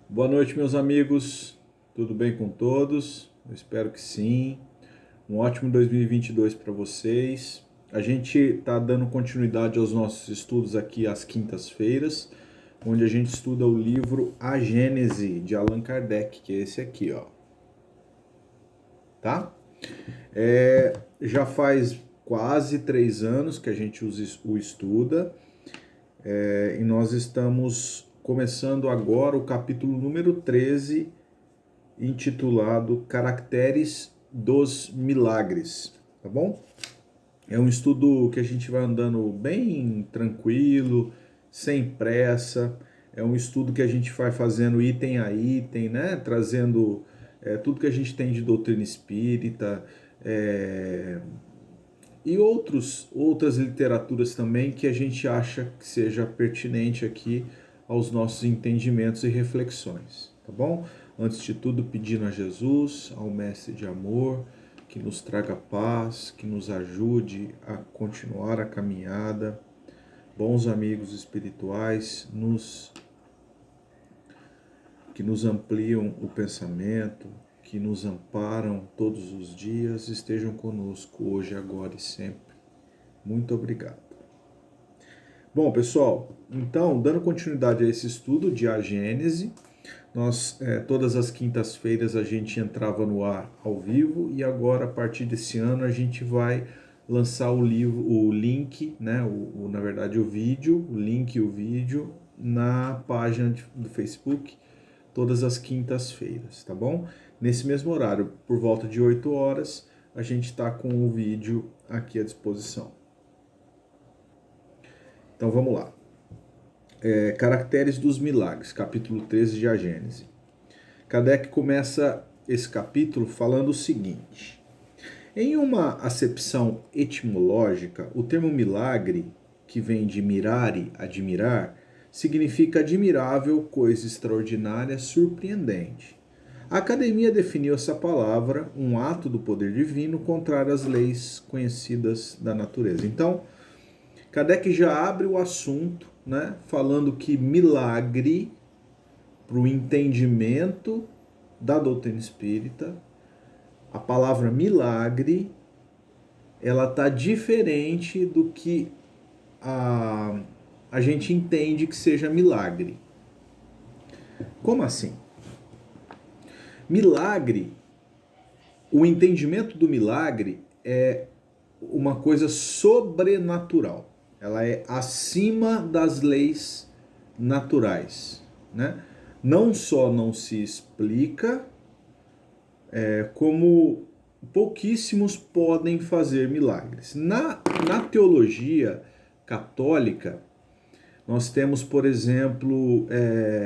Boa noite, meus amigos. Tudo bem com todos? Eu espero que sim. Um ótimo 2022 para vocês. A gente está dando continuidade aos nossos estudos aqui às quintas-feiras, onde a gente estuda o livro A Gênese, de Allan Kardec, que é esse aqui, ó. Tá? Já faz quase 3 anos que a gente o estuda, e nós estamos começando agora o capítulo número 13, intitulado Caracteres dos Milagres, tá bom? É um estudo que a gente vai andando bem tranquilo, sem pressa. É um estudo que a gente vai fazendo item a item, né? Trazendo tudo que a gente tem de doutrina espírita, é, e outras literaturas também que a gente acha que seja pertinente aqui aos nossos entendimentos e reflexões, tá bom? Antes de tudo, pedindo a Jesus, ao Mestre de Amor, que nos traga paz, que nos ajude a continuar a caminhada, bons amigos espirituais, que nos ampliam o pensamento, que nos amparam todos os dias, estejam conosco hoje, agora e sempre. Muito obrigado. Bom, pessoal, então, dando continuidade a esse estudo de A Gênese, todas as quintas-feiras a gente entrava no ar ao vivo e agora, a partir desse ano, a gente vai lançar o livro, o link, né, na verdade o vídeo, o link e o vídeo na página do Facebook, todas as quintas-feiras, tá bom? Nesse mesmo horário, por volta de 8 horas, a gente está com o vídeo aqui à disposição. Então vamos lá. Caracteres dos Milagres, capítulo 13 de A Gênese. Kardec começa esse capítulo falando o seguinte: em uma acepção etimológica, o termo milagre, que vem de mirare, admirar, significa admirável, coisa extraordinária, surpreendente. A Academia definiu essa palavra, um ato do poder divino contrário às leis conhecidas da natureza. Então, Kardec já abre o assunto, né, falando que milagre, para o entendimento da doutrina espírita, a palavra milagre, ela tá diferente do que a gente entende que seja milagre. Como assim? Milagre, o entendimento do milagre é uma coisa sobrenatural. Ela é acima das leis naturais, né? Não só não se explica, como pouquíssimos podem fazer milagres. Na teologia católica, nós temos, por exemplo,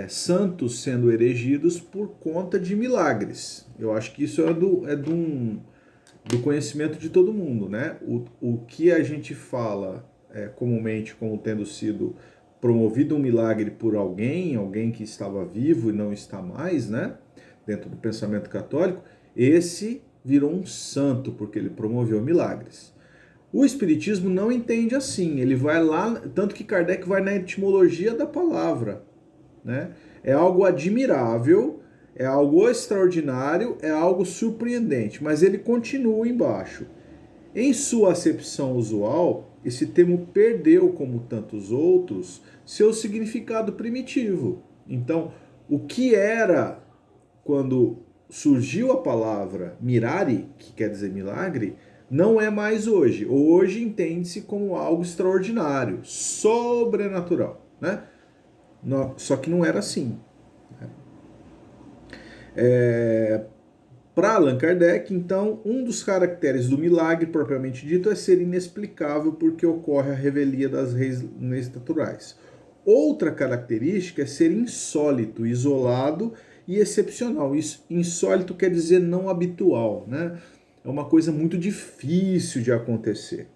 santos sendo erigidos por conta de milagres. Eu acho que isso do conhecimento de todo mundo, né? O que a gente fala comumente como tendo sido promovido um milagre por alguém que estava vivo e não está mais, né? Dentro do pensamento católico, esse virou um santo porque ele promoveu milagres. O Espiritismo não entende assim, ele vai lá, tanto que Kardec vai na etimologia da palavra, né? É algo admirável, é algo extraordinário, é algo surpreendente, mas ele continua embaixo. Em sua acepção usual, esse termo perdeu, como tantos outros, seu significado primitivo. Então, o que era quando surgiu a palavra mirare, que quer dizer milagre, não é mais hoje. Hoje entende-se como algo extraordinário, sobrenatural, né? Só que não era assim. Para Allan Kardec, então, um dos caracteres do milagre propriamente dito é ser inexplicável porque ocorre a revelia das leis naturais. Outra característica é ser insólito, isolado e excepcional. Isso, insólito quer dizer não habitual, né? É uma coisa muito difícil de acontecer.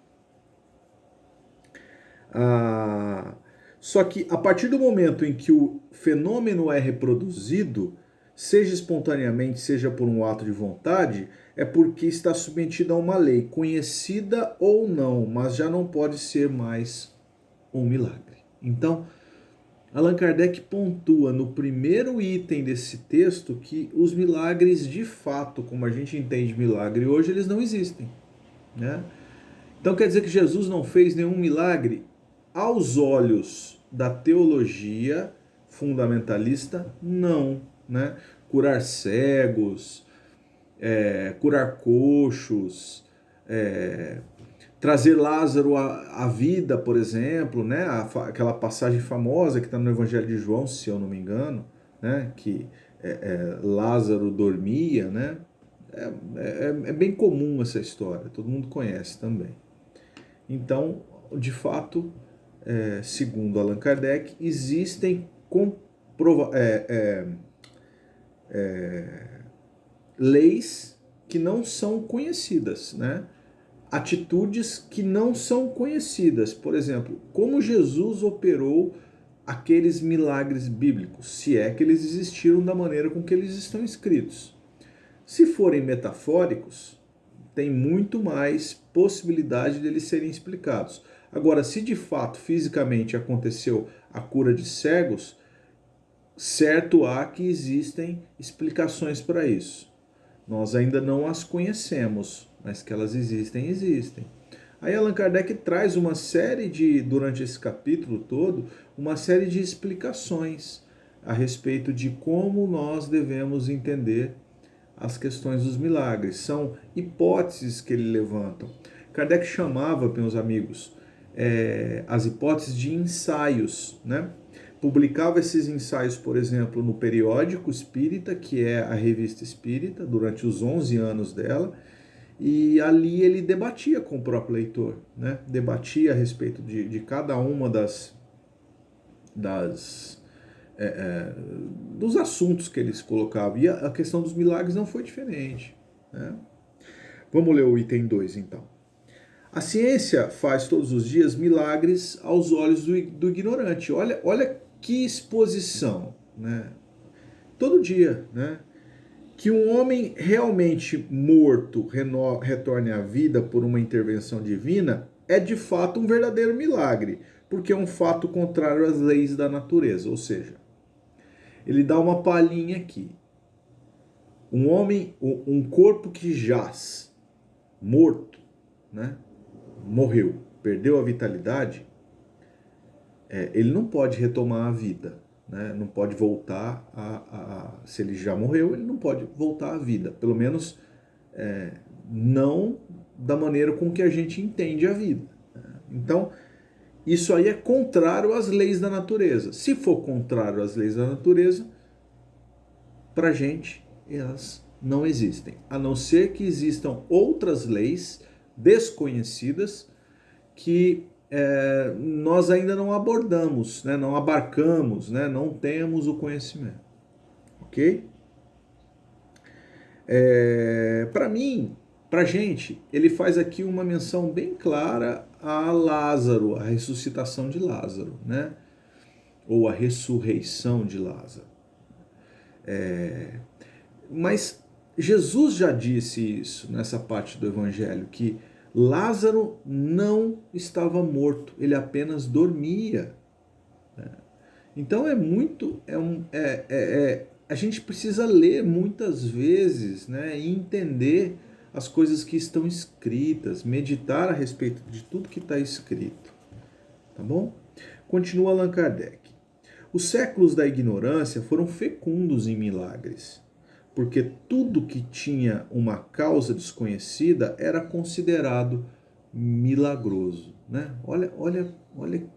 Só que a partir do momento em que o fenômeno é reproduzido, seja espontaneamente, seja por um ato de vontade, é porque está submetido a uma lei, conhecida ou não, mas já não pode ser mais um milagre. Então, Allan Kardec pontua no primeiro item desse texto que os milagres de fato, como a gente entende milagre hoje, eles não existem, né? Então quer dizer que Jesus não fez nenhum milagre? Aos olhos da teologia fundamentalista, não, né? Curar cegos, curar coxos, trazer Lázaro à vida, por exemplo, né? Aquela passagem famosa que está no Evangelho de João, se eu não me engano, né? Que Lázaro dormia, né? É bem comum essa história, todo mundo conhece também. Então, de fato, segundo Allan Kardec, existem leis que não são conhecidas, né? Atitudes que não são conhecidas. Por exemplo, como Jesus operou aqueles milagres bíblicos, se é que eles existiram da maneira com que eles estão escritos. Se forem metafóricos, tem muito mais possibilidade deles serem explicados. Agora, se de fato fisicamente aconteceu a cura de cegos, certo há que existem explicações para isso. Nós ainda não as conhecemos, mas que elas existem, existem. Aí Allan Kardec traz uma série durante esse capítulo todo, uma série de explicações a respeito de como nós devemos entender as questões dos milagres. São hipóteses que ele levanta. Kardec chamava, meus amigos, as hipóteses de ensaios, né? Publicava esses ensaios, por exemplo, no Periódico Espírita, que é a revista espírita, durante os 11 anos dela, e ali ele debatia com o próprio leitor, né? Debatia a respeito de cada uma dos assuntos que eles colocavam. E a questão dos milagres não foi diferente, né? Vamos ler o item 2, então. A ciência faz todos os dias milagres aos olhos do ignorante. Olha que exposição, né? Todo dia, né? Que um homem realmente morto retorne à vida por uma intervenção divina é de fato um verdadeiro milagre, porque é um fato contrário às leis da natureza. Ou seja, ele dá uma palhinha aqui. Um corpo que jaz morto, né? Morreu, perdeu a vitalidade, ele não pode retomar a vida, né? Não pode voltar se ele já morreu, ele não pode voltar à vida, pelo menos não da maneira com que a gente entende a vida. Então, isso aí é contrário às leis da natureza. Se for contrário às leis da natureza, para a gente, elas não existem. A não ser que existam outras leis desconhecidas que nós ainda não abordamos, né? Não abarcamos, né? Não temos o conhecimento. Ok? Para mim, para a gente, ele faz aqui uma menção bem clara a Lázaro, a ressuscitação de Lázaro, né? Ou a ressurreição de Lázaro. Mas Jesus já disse isso nessa parte do Evangelho, que Lázaro não estava morto, ele apenas dormia. Então a gente precisa ler muitas vezes, né, e entender as coisas que estão escritas, meditar a respeito de tudo que está escrito. Tá bom? Continua Allan Kardec. Os séculos da ignorância foram fecundos em milagres, porque tudo que tinha uma causa desconhecida era considerado milagroso, né? Olha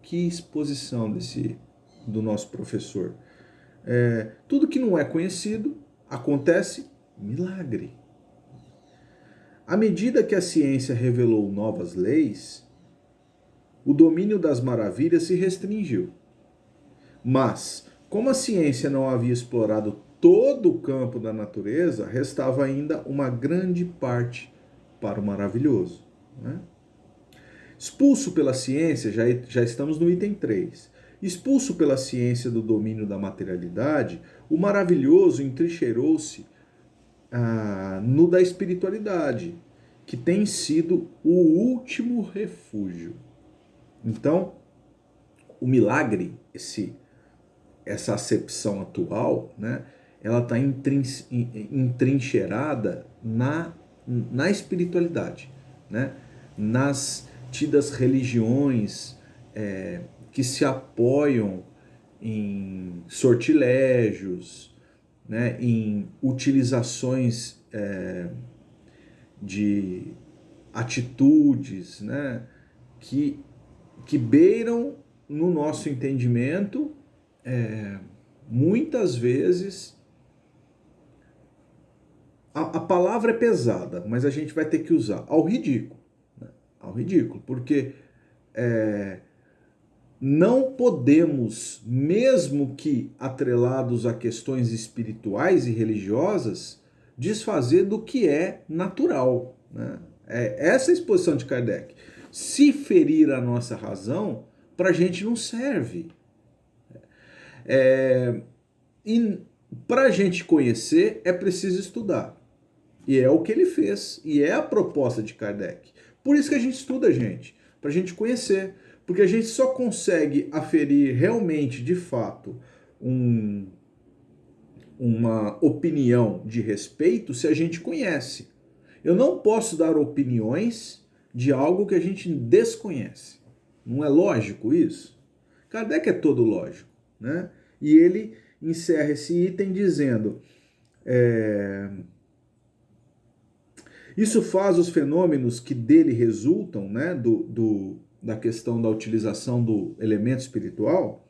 que exposição do nosso professor. Tudo que não é conhecido acontece milagre. À medida que a ciência revelou novas leis, o domínio das maravilhas se restringiu. Mas, como a ciência não havia explorado todo o campo da natureza, restava ainda uma grande parte para o maravilhoso, né? Expulso pela ciência, já estamos no item 3. Expulso pela ciência do domínio da materialidade, o maravilhoso entrincheirou-se no da espiritualidade, que tem sido o último refúgio. Então, o milagre, esse essa acepção atual, né, ela está entrincheirada na espiritualidade, né, nas tidas religiões que se apoiam em sortilégios, né, em utilizações de atitudes, né, que, que beiram, no nosso entendimento, muitas vezes, a palavra é pesada, mas a gente vai ter que usar, ao ridículo. Né? Ao ridículo, porque não podemos, mesmo que atrelados a questões espirituais e religiosas, desfazer do que é natural. Né? Essa é a exposição de Kardec. Se ferir a nossa razão, para a gente não serve. E para a gente conhecer, é preciso estudar. E é o que ele fez. E é a proposta de Kardec. Por isso que a gente estuda, gente. Para a gente conhecer. Porque a gente só consegue aferir realmente, de fato, uma opinião de respeito se a gente conhece. Eu não posso dar opiniões de algo que a gente desconhece. Não é lógico isso? Kardec é todo lógico, né? E ele encerra esse item dizendo: isso faz os fenômenos que dele resultam, né, da questão da utilização do elemento espiritual,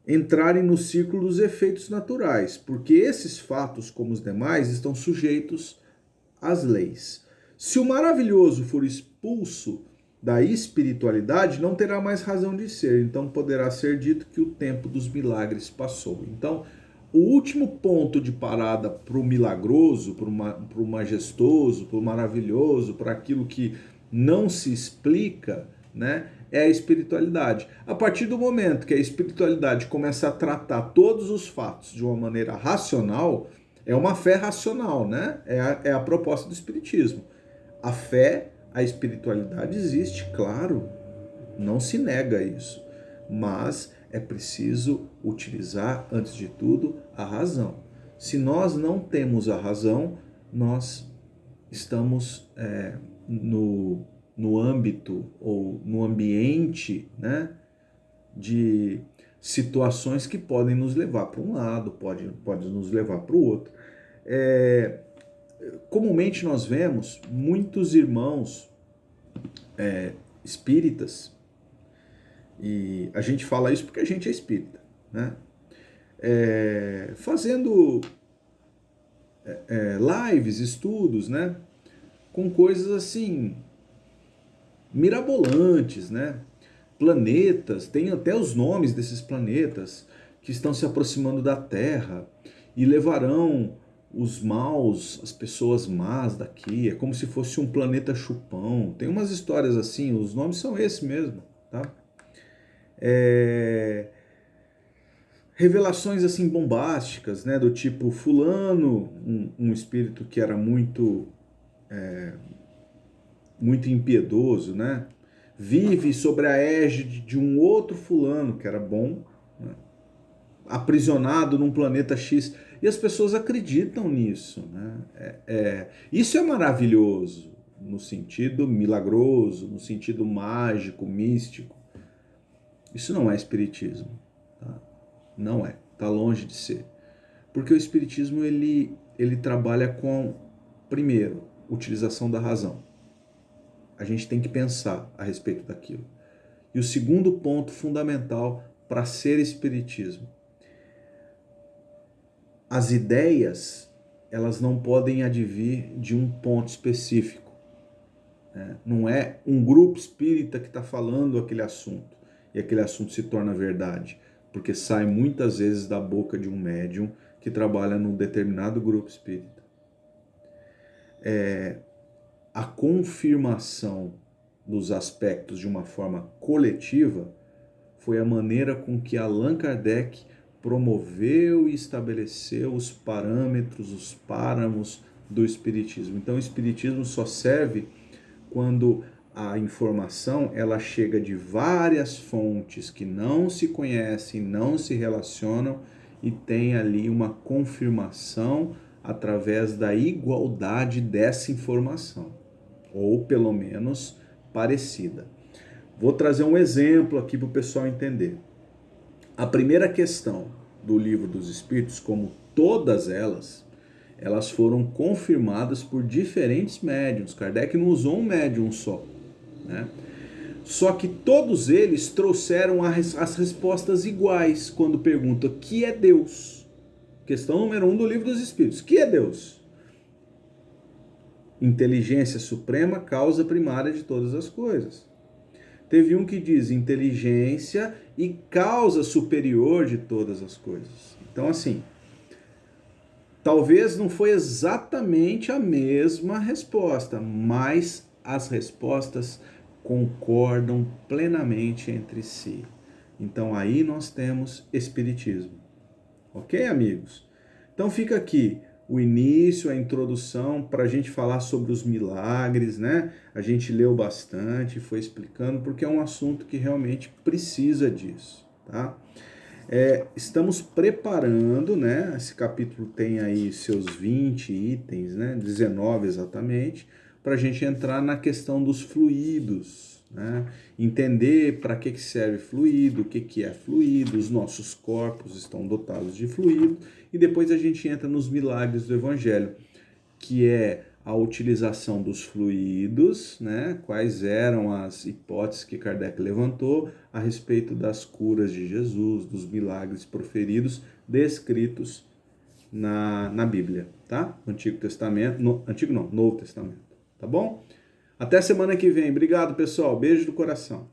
entrarem no ciclo dos efeitos naturais, porque esses fatos, como os demais, estão sujeitos às leis. Se o maravilhoso for expulso da espiritualidade, não terá mais razão de ser, então poderá ser dito que o tempo dos milagres passou. Então, o último ponto de parada para o milagroso, para o majestoso, para o maravilhoso, para aquilo que não se explica, né, é a espiritualidade. A partir do momento que a espiritualidade começa a tratar todos os fatos de uma maneira racional, é uma fé racional, né? É a proposta do espiritismo. A fé, a espiritualidade existe, claro, não se nega isso, mas é preciso utilizar, antes de tudo, a razão. Se nós não temos a razão, nós estamos no âmbito ou no ambiente, né, de situações que podem nos levar para um lado, pode nos levar para o outro. Comumente nós vemos muitos irmãos espíritas, e a gente fala isso porque a gente é espírita, né? Fazendo lives, estudos, né? Com coisas assim mirabolantes, né? Planetas, tem até os nomes desses planetas que estão se aproximando da Terra e levarão os maus, as pessoas más daqui. É como se fosse um planeta chupão. Tem umas histórias assim, os nomes são esses mesmo, tá? Revelações assim bombásticas, né? Do tipo, fulano, um espírito que era muito impiedoso, né? Vive sobre a égide de um outro fulano que era bom, né? Aprisionado num planeta X. E as pessoas acreditam nisso, né? Isso é maravilhoso, no sentido milagroso, no sentido mágico, místico. Isso não é espiritismo, tá? Não é, tá longe de ser. Porque o espiritismo ele trabalha com, primeiro, utilização da razão. A gente tem que pensar a respeito daquilo. E o segundo ponto fundamental para ser espiritismo: as ideias, elas não podem advir de um ponto específico. Né? Não é um grupo espírita que está falando aquele assunto e aquele assunto se torna verdade, porque sai muitas vezes da boca de um médium que trabalha num determinado grupo espírita. A confirmação dos aspectos de uma forma coletiva foi a maneira com que Allan Kardec promoveu e estabeleceu os parâmetros, os páramos do espiritismo. Então o espiritismo só serve quando a informação ela chega de várias fontes que não se conhecem, não se relacionam e tem ali uma confirmação através da igualdade dessa informação, ou pelo menos parecida. Vou trazer um exemplo aqui para o pessoal entender. A primeira questão do Livro dos Espíritos, como todas elas foram confirmadas por diferentes médiuns. Kardec não usou um médium só, né? Só que todos eles trouxeram as respostas iguais quando pergunta o que é Deus. Questão número 1 do Livro dos Espíritos. O que é Deus? Inteligência suprema, causa primária de todas as coisas. Teve um que diz inteligência e causa superior de todas as coisas. Então, assim, talvez não foi exatamente a mesma resposta, mas as respostas concordam plenamente entre si. Então, aí nós temos Espiritismo. Ok, amigos? Então, fica aqui o início, a introdução, para a gente falar sobre os milagres, né? A gente leu bastante, foi explicando, porque é um assunto que realmente precisa disso, tá? Estamos preparando, né? Esse capítulo tem aí seus 20 itens, né? 19 exatamente, para a gente entrar na questão dos fluidos, né? Entender para que serve fluido, o que é fluido, os nossos corpos estão dotados de fluido, e depois a gente entra nos milagres do Evangelho, que é a utilização dos fluidos, né? Quais eram as hipóteses que Kardec levantou a respeito das curas de Jesus, dos milagres proferidos, descritos na Bíblia, tá? No Antigo Testamento, Novo Testamento, tá bom? Até semana que vem. Obrigado, pessoal. Beijo do coração.